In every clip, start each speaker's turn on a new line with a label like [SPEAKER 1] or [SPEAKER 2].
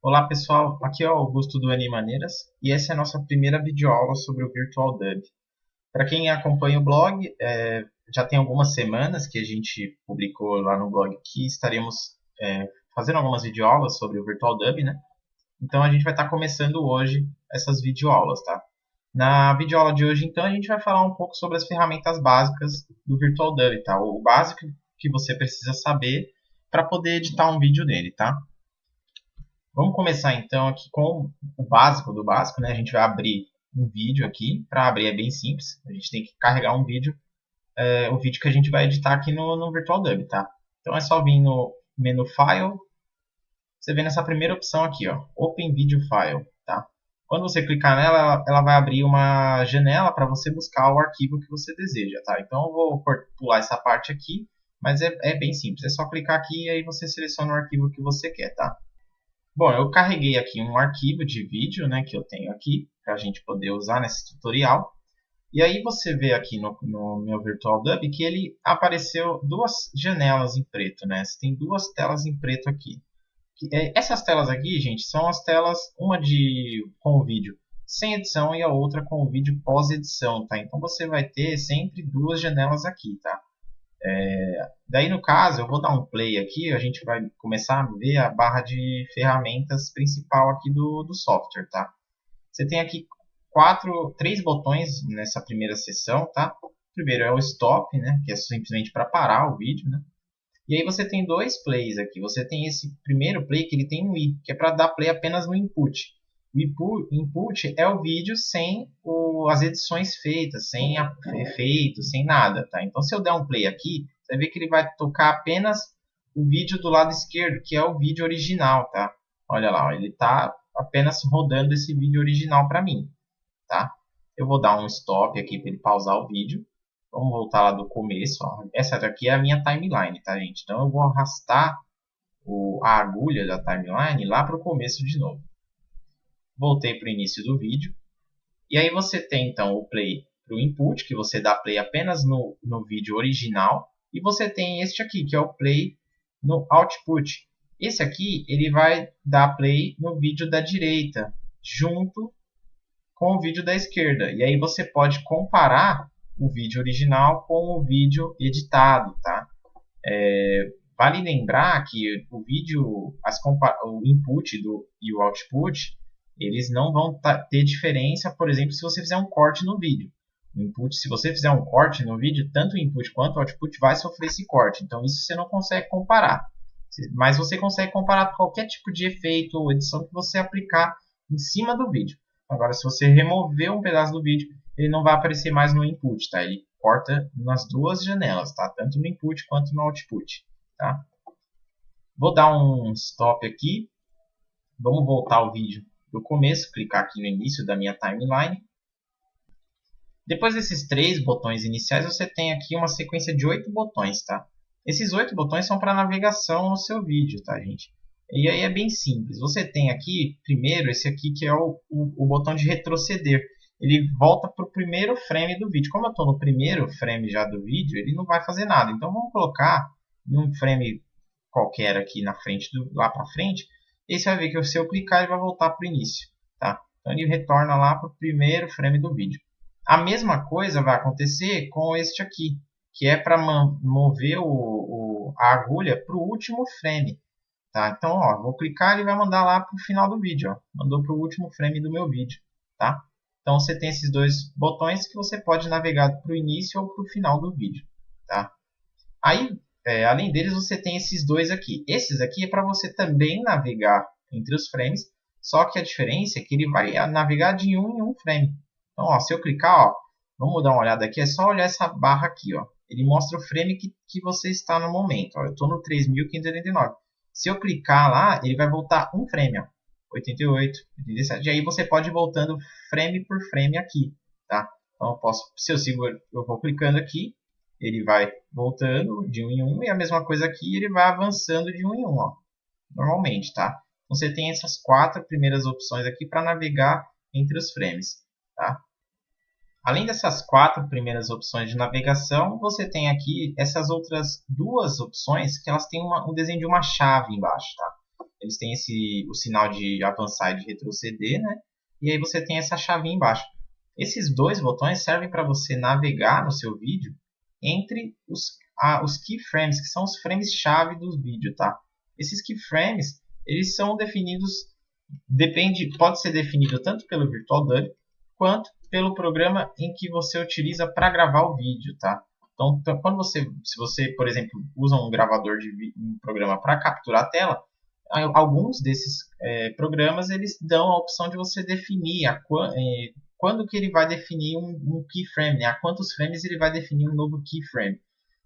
[SPEAKER 1] Olá pessoal, aqui é o Augusto do Animaneiras e essa é a nossa primeira videoaula sobre o Virtual Dub. Para quem acompanha o blog, já tem algumas semanas que a gente publicou lá no blog que estaremos fazendo algumas videoaulas sobre o Virtual Dub, né? Então a gente vai estar começando hoje essas videoaulas, tá? Na videoaula de hoje, então, a gente vai falar um pouco sobre as ferramentas básicas do Virtual Dub, tá? O básico que você precisa saber para poder editar um vídeo nele, tá? Vamos começar então aqui com o básico do básico, né? A gente vai abrir um vídeo aqui. Para abrir é bem simples. A gente tem que carregar um vídeo, o vídeo que a gente vai editar aqui no Virtual Dub, tá? Então é só vir no menu File. Você vê nessa primeira opção aqui, ó, Open Video File, tá? Quando você clicar nela, ela vai abrir uma janela para você buscar o arquivo que você deseja, tá? Então eu vou pular essa parte aqui, mas é bem simples. É só clicar aqui e aí você seleciona o arquivo que você quer, tá? Bom, eu carreguei aqui um arquivo de vídeo, né, que eu tenho aqui, para a gente poder usar nesse tutorial. E aí você vê aqui no meu Virtual Dub que ele apareceu duas janelas em preto, né? Você tem duas telas em preto aqui. Essas telas aqui, gente, são as telas, uma com o vídeo sem edição e a outra com o vídeo pós-edição, tá? Então você vai ter sempre duas janelas aqui, tá? Daí, no caso, eu vou dar um play aqui, a gente vai começar a ver a barra de ferramentas principal aqui do software, tá? Você tem aqui três botões nessa primeira seção, tá? O primeiro é o stop, né? Que é simplesmente para parar o vídeo, né? E aí você tem dois plays aqui. Você tem esse primeiro play que ele tem um i, que é para dar play apenas no input. O input é o vídeo sem as edições feitas, sem efeitos, sem nada, tá? Então se eu der um play aqui, você vai ver que ele vai tocar apenas o vídeo do lado esquerdo, que é o vídeo original, tá? Olha lá, ó, ele está apenas rodando esse vídeo original para mim, tá? Eu vou dar um stop aqui para ele pausar o vídeo. Vamos voltar lá do começo. Ó. Essa daqui é a minha timeline, tá, gente? Então eu vou arrastar a agulha da timeline lá para o começo de novo. Voltei para o início do vídeo. E aí você tem então o play para o input, que você dá play apenas no vídeo original. E você tem este aqui, que é o play no output. Esse aqui ele vai dar play no vídeo da direita, junto com o vídeo da esquerda. E aí você pode comparar o vídeo original com o vídeo editado, tá? Vale lembrar que o vídeo, o input e o output, eles não vão ter diferença, por exemplo, se você fizer um corte no vídeo. O input, se você fizer um corte no vídeo, tanto o input quanto o output vai sofrer esse corte. Então isso você não consegue comparar. Mas você consegue comparar qualquer tipo de efeito ou edição que você aplicar em cima do vídeo. Agora, se você remover um pedaço do vídeo, ele não vai aparecer mais no input, tá? Ele corta nas duas janelas, tá? Tanto no input quanto no output, tá? Vou dar um stop aqui. Vamos voltar ao vídeo do começo, clicar aqui no início da minha timeline. Depois desses três botões iniciais, você tem aqui uma sequência de 8 botões, tá? Esses 8 botões são para navegação no seu vídeo, tá, gente? E aí é bem simples. Você tem aqui, primeiro, esse aqui que é o botão de retroceder. Ele volta para o primeiro frame do vídeo. Como eu estou no primeiro frame já do vídeo, ele não vai fazer nada. Então vamos colocar em um frame qualquer aqui na frente, lá para frente. E você vai ver que se eu clicar, ele vai voltar para o início, tá? Então ele retorna lá para o primeiro frame do vídeo. A mesma coisa vai acontecer com este aqui, que é para mover a agulha para o último frame. Tá? Então, ó, vou clicar e ele vai mandar lá para o final do vídeo. Ó. Mandou para o último frame do meu vídeo. Tá? Então, você tem esses dois botões que você pode navegar para o início ou para o final do vídeo. Tá? Aí, além deles, você tem esses dois aqui. Esses aqui é para você também navegar entre os frames, só que a diferença é que ele vai navegar de um em um frame. Então, ó, se eu clicar, ó, vamos dar uma olhada aqui, é só olhar essa barra aqui. Ó. Ele mostra o frame que você está no momento. Ó. Eu estou no 3.589. Se eu clicar lá, ele vai voltar um frame, ó, 88, 87. E aí você pode ir voltando frame por frame aqui, tá? Então se eu vou clicando aqui, ele vai voltando de um em um, e a mesma coisa aqui, ele vai avançando de um em um, ó, normalmente, tá? Então você tem essas 4 primeiras opções aqui para navegar entre os frames, tá? Além dessas 4 primeiras opções de navegação, você tem aqui essas outras duas opções que elas têm um desenho de uma chave embaixo. Tá? eles têm o sinal de avançar e de retroceder, né? E aí você tem essa chavinha embaixo. Esses dois botões servem para você navegar no seu vídeo entre os keyframes, que são os frames-chave do vídeo, tá? Esses keyframes, eles são definidos, pode ser definido tanto pelo VirtualDub quanto pelo programa em que você utiliza para gravar o vídeo, tá? Então, se você, por exemplo, usa um gravador um programa para capturar a tela, alguns desses programas eles dão a opção de você definir quando que ele vai definir um keyframe, né? A quantos frames ele vai definir um novo keyframe.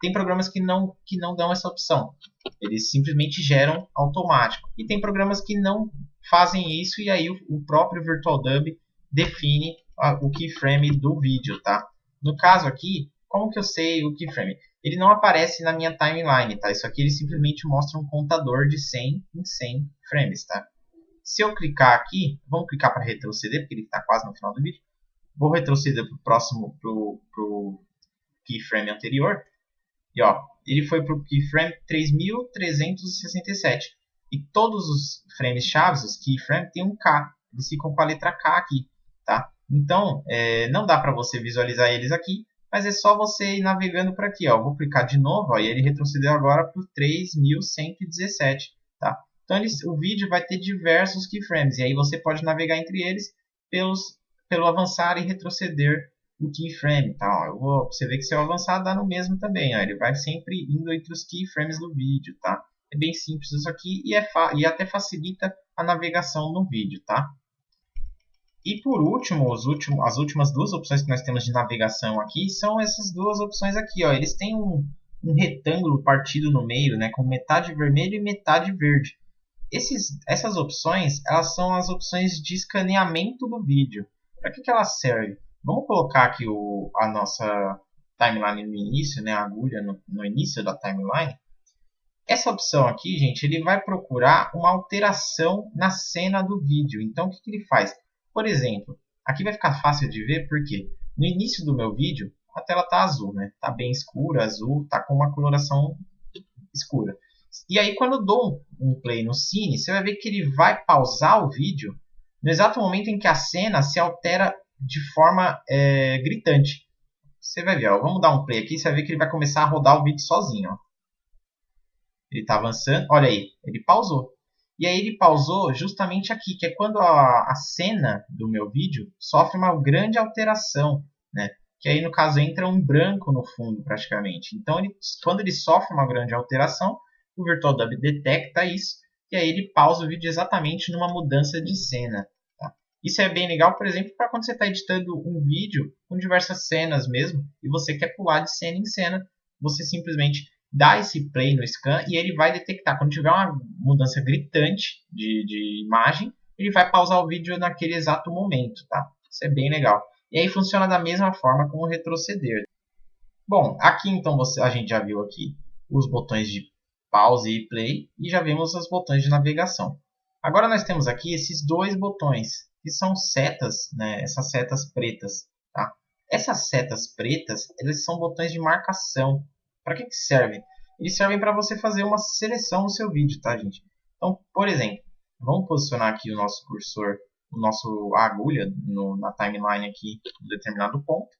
[SPEAKER 1] Tem programas que não dão essa opção. Eles simplesmente geram automático. E tem programas que não fazem isso e aí o próprio VirtualDub define o keyframe do vídeo, tá? No caso aqui, como que eu sei o keyframe? Ele não aparece na minha timeline, tá? Isso aqui ele simplesmente mostra um contador de 100 em 100 frames, tá? Se eu clicar aqui, vamos clicar para retroceder, porque ele está quase no final do vídeo. Vou retroceder para o próximo, pro keyframe anterior. E ó, ele foi para o keyframe 3367. E todos os frames chaves, os keyframes, tem um K. Eles ficam com a letra K aqui, tá? Então, não dá para você visualizar eles aqui, mas é só você ir navegando por aqui, ó. Vou clicar de novo, ó, e ele retrocedeu agora para o 3117, tá? Então, o vídeo vai ter diversos keyframes, e aí você pode navegar entre eles pelo avançar e retroceder o keyframe, tá? Ó, você vê que se eu avançar dá no mesmo também, ó. Ele vai sempre indo entre os keyframes do vídeo, tá? É bem simples isso aqui e até facilita a navegação no vídeo, tá? E por último, as últimas duas opções que nós temos de navegação aqui são essas duas opções aqui, ó. Eles têm um retângulo partido no meio, né, com metade vermelho e metade verde. Essas opções, elas são as opções de escaneamento do vídeo. Para que elas servem? Vamos colocar aqui a nossa timeline no início, né, a agulha no início da timeline. Essa opção aqui, gente, ele vai procurar uma alteração na cena do vídeo. Então, o que ele faz? Por exemplo, aqui vai ficar fácil de ver porque no início do meu vídeo a tela está azul, né? Está bem escura, azul, está com uma coloração escura. E aí quando eu dou um play no Cine, você vai ver que ele vai pausar o vídeo no exato momento em que a cena se altera de forma gritante. Você vai ver, ó, vamos dar um play aqui, você vai ver que ele vai começar a rodar o vídeo sozinho. Ó. Ele está avançando, olha aí, ele pausou. E aí ele pausou justamente aqui, que é quando a cena do meu vídeo sofre uma grande alteração, né? Que aí no caso entra um branco no fundo praticamente. Então quando ele sofre uma grande alteração, o VirtualDub detecta isso e aí ele pausa o vídeo exatamente numa mudança de cena. Tá? Isso é bem legal, por exemplo, para quando você está editando um vídeo com diversas cenas mesmo e você quer pular de cena em cena, você simplesmente dá esse play no scan e ele vai detectar. Quando tiver uma mudança gritante de imagem, ele vai pausar o vídeo naquele exato momento. Tá? Isso é bem legal. E aí funciona da mesma forma com o retroceder. Bom, aqui então a gente já viu aqui os botões de pause e play e já vimos os botões de navegação. Agora nós temos aqui esses dois botões, que são setas, né? Essas setas pretas. Tá? Essas setas pretas, eles são botões de marcação. Para que servem? Eles servem para você fazer uma seleção no seu vídeo, tá, gente? Então, por exemplo, vamos posicionar aqui o nosso cursor, a agulha na timeline aqui, em um determinado ponto.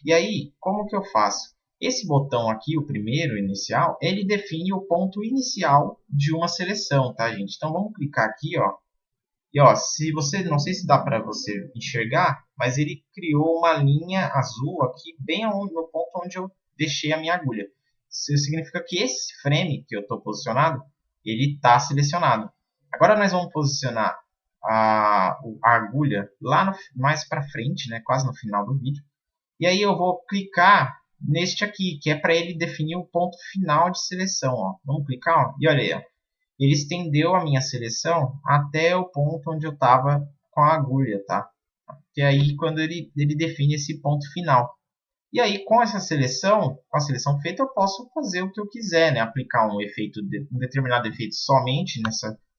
[SPEAKER 1] E aí, como que eu faço? Esse botão aqui, o primeiro, inicial, ele define o ponto inicial de uma seleção, tá, gente? Então, vamos clicar aqui, ó. E, ó, não sei se dá para você enxergar, mas ele criou uma linha azul aqui, bem no ponto onde eu deixei a minha agulha. Isso significa que esse frame que eu estou posicionado, ele está selecionado. Agora nós vamos posicionar a agulha lá mais para frente, né, quase no final do vídeo. E aí eu vou clicar neste aqui, que é para ele definir o ponto final de seleção. Ó. Vamos clicar, ó, e olha aí. Ó. Ele estendeu a minha seleção até o ponto onde eu estava com a agulha. Tá? Que é aí quando ele define esse ponto final. E aí, com a seleção feita, eu posso fazer o que eu quiser, né? Aplicar um determinado efeito somente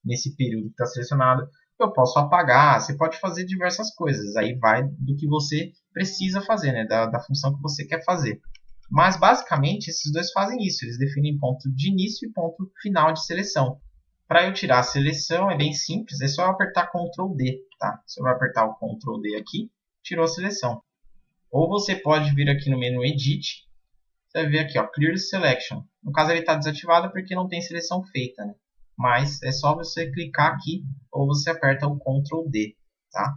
[SPEAKER 1] nesse período que está selecionado. Eu posso apagar, você pode fazer diversas coisas. Aí vai do que você precisa fazer, né? Da função que você quer fazer. Mas, basicamente, esses dois fazem isso. Eles definem ponto de início e ponto final de seleção. Para eu tirar a seleção é bem simples, é só eu apertar Ctrl D, tá? Você vai apertar o Ctrl D aqui, tirou a seleção. Ou você pode vir aqui no menu Edit, você vai ver aqui, ó, Clear Selection. No caso ele está desativado porque não tem seleção feita, né? Mas é só você clicar aqui ou você aperta o Ctrl D, tá?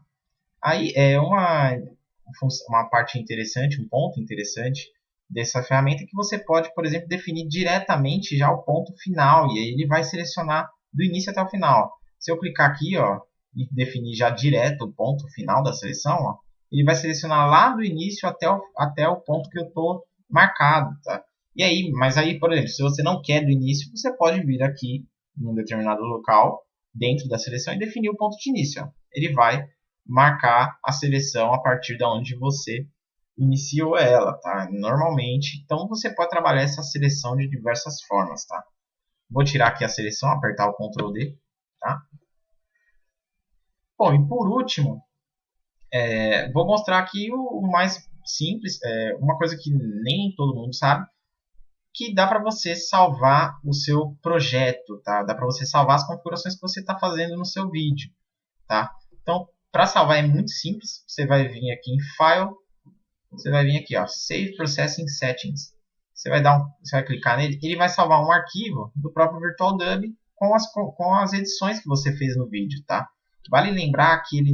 [SPEAKER 1] Aí é uma parte interessante, um ponto interessante dessa ferramenta é que você pode, por exemplo, definir diretamente já o ponto final e aí ele vai selecionar do início até o final. Se eu clicar aqui, ó, e definir já direto o ponto final da seleção, ó, ele vai selecionar lá do início até o ponto que eu estou marcado, tá? E aí, mas aí, por exemplo, se você não quer do início, você pode vir aqui num determinado local dentro da seleção e definir o ponto de início. Ó. Ele vai marcar a seleção a partir da onde você iniciou ela, tá? Normalmente, então você pode trabalhar essa seleção de diversas formas, tá? Vou tirar aqui a seleção, apertar o Ctrl D, tá? Bom, e por último, vou mostrar aqui o mais simples, uma coisa que nem todo mundo sabe, que dá para você salvar o seu projeto, tá? Dá para você salvar as configurações que você está fazendo no seu vídeo, tá? Então, para salvar é muito simples. Você vai vir aqui em File, você vai vir aqui, ó, Save Processing Settings. Você vai clicar nele, ele vai salvar um arquivo do próprio VirtualDub com as edições que você fez no vídeo, tá? Vale lembrar que ele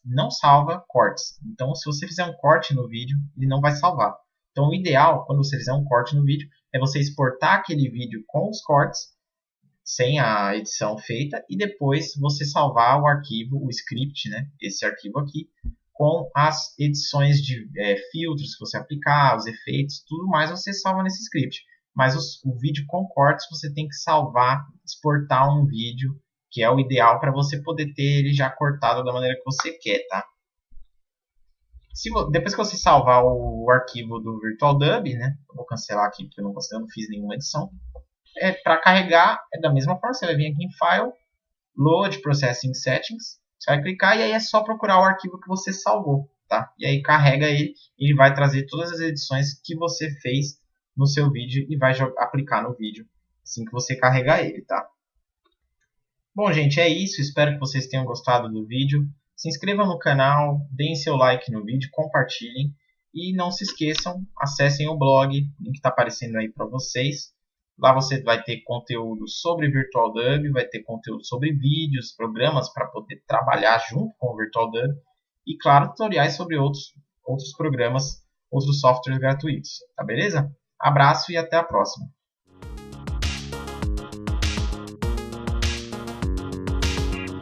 [SPEAKER 1] não salva cortes. Então, se você fizer um corte no vídeo, ele não vai salvar. Então, o ideal, quando você fizer um corte no vídeo, é você exportar aquele vídeo com os cortes, sem a edição feita, e depois você salvar o arquivo, o script, né? Esse arquivo aqui, com as edições de filtros que você aplicar, os efeitos, tudo mais você salva nesse script. Mas o vídeo com cortes você tem que salvar, exportar um vídeo, que é o ideal para você poder ter ele já cortado da maneira que você quer, tá? Depois que você salvar o arquivo do VirtualDub, né? Eu vou cancelar aqui porque eu não fiz nenhuma edição. Para carregar é da mesma forma, você vai vir aqui em File, Load Processing Settings, você vai clicar e aí é só procurar o arquivo que você salvou, tá? E aí carrega ele, ele vai trazer todas as edições que você fez no seu vídeo e vai aplicar no vídeo assim que você carregar ele, tá? Bom, gente, é isso. Espero que vocês tenham gostado do vídeo. Se inscrevam no canal, deem seu like no vídeo, compartilhem e não se esqueçam, acessem o blog, o link está aparecendo aí para vocês. Lá você vai ter conteúdo sobre VirtualDub, vai ter conteúdo sobre vídeos, programas para poder trabalhar junto com o VirtualDub e, claro, tutoriais sobre outros programas, outros softwares gratuitos. Tá beleza? Abraço e até a próxima.